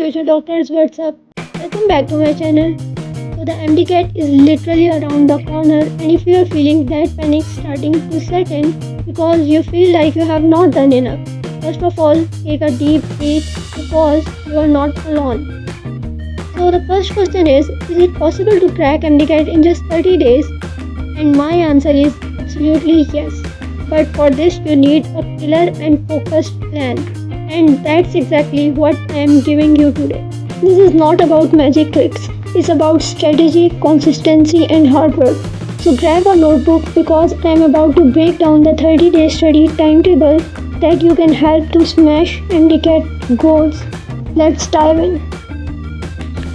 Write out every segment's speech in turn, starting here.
Future Doctors, what's up? Welcome back to my channel. So the MDCAT is literally around the corner, and if you are feeling that panic starting to set in because you feel like you have not done enough, first of all, take a deep breath because you are not alone. So the first question is it possible to crack MDCAT in just 30 days? And my answer is absolutely yes. But for this, you need a clear and focused plan. And that's exactly what I am giving you today. This is not about magic tricks, it's about strategy, consistency, and hard work. So grab a notebook because I am about to break down the 30-day study timetable that you can help to smash MDCAT goals. Let's dive in.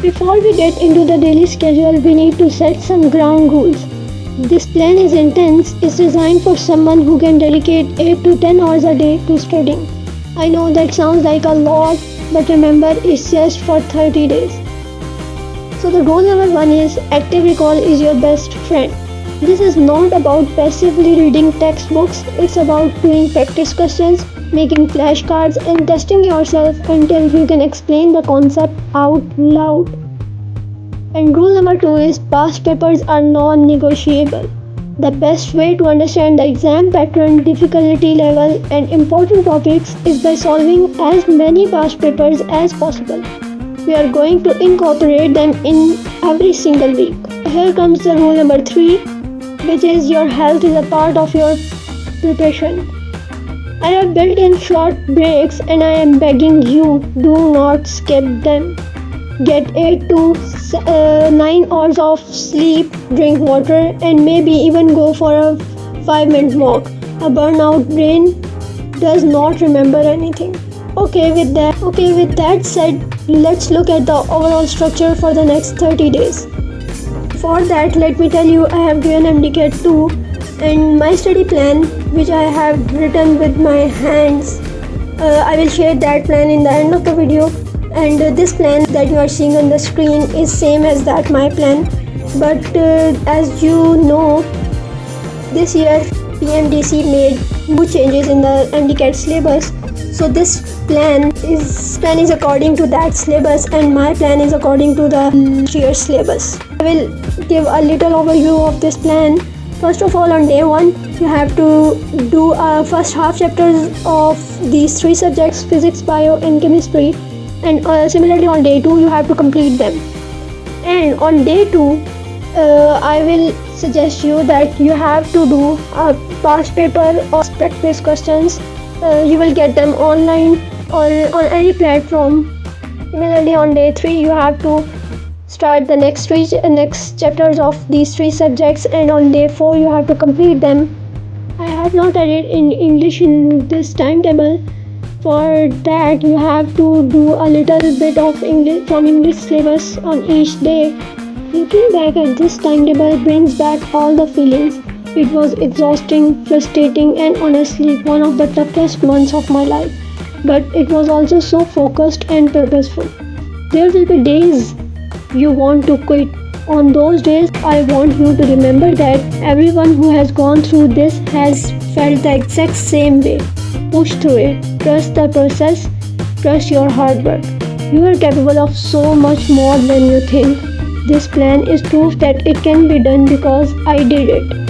Before we get into the daily schedule, we need to set some ground rules. This plan is intense, it's designed for someone who can dedicate 8 to 10 hours a day to studying. I know that sounds like a lot, but remember it's just for 30 days. So the rule number 1 is active recall is your best friend. This is not about passively reading textbooks, it's about doing practice questions, making flashcards and testing yourself until you can explain the concept out loud. And rule number 2 is past papers are non-negotiable. The best way to understand the exam pattern, difficulty level and important topics is by solving as many past papers as possible. We are going to incorporate them in every single week. Here comes the rule number 3, which is your health is a part of your preparation. I have built in short breaks and I am begging you, do not skip them. Get 8 to 9 hours of sleep, drink water, and maybe even go for a 5-minute walk. A burnout brain does not remember anything. Okay, with that said, let's look at the overall structure for the next 30 days. For that, let me tell you, I have given MDCAT 2 and my study plan, which I have written with my hands. I will share that plan in the end of the video. And this plan that you are seeing on the screen is same as that my plan, but as you know, this year PMDC made new changes in the MDCAT syllabus. So this plan is according to that syllabus and my plan is according to the year syllabus. I will give a little overview of this plan. First of all, on day 1 you have to do first half chapters of these 3 subjects, physics, bio and chemistry. And similarly on day 2 you have to complete them. And on day 2 I will suggest you that you have to do a past paper or practice questions. You will get them online or on any platform. Similarly on day 3 you have to start the next chapters of these 3 subjects, and on day 4 you have to complete them. I have not added in English in this timetable. For that, you have to do a little bit of English syllabus on each day. Looking back at this timetable brings back all the feelings. It was exhausting, frustrating, and honestly one of the toughest months of my life. But it was also so focused and purposeful. There will be days you want to quit. On those days, I want you to remember that everyone who has gone through this has felt the exact same way. Push through it. Trust the process. Trust your hard work. You are capable of so much more than you think. This plan is proof that it can be done because I did it.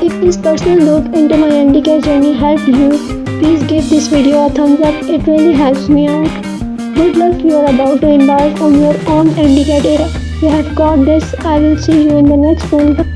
If this personal look into my MDK journey helped you, please give this video a thumbs up, it really helps me out. Good luck, you are about to embark on your own MDK era. You have got this. I will see you in the next one.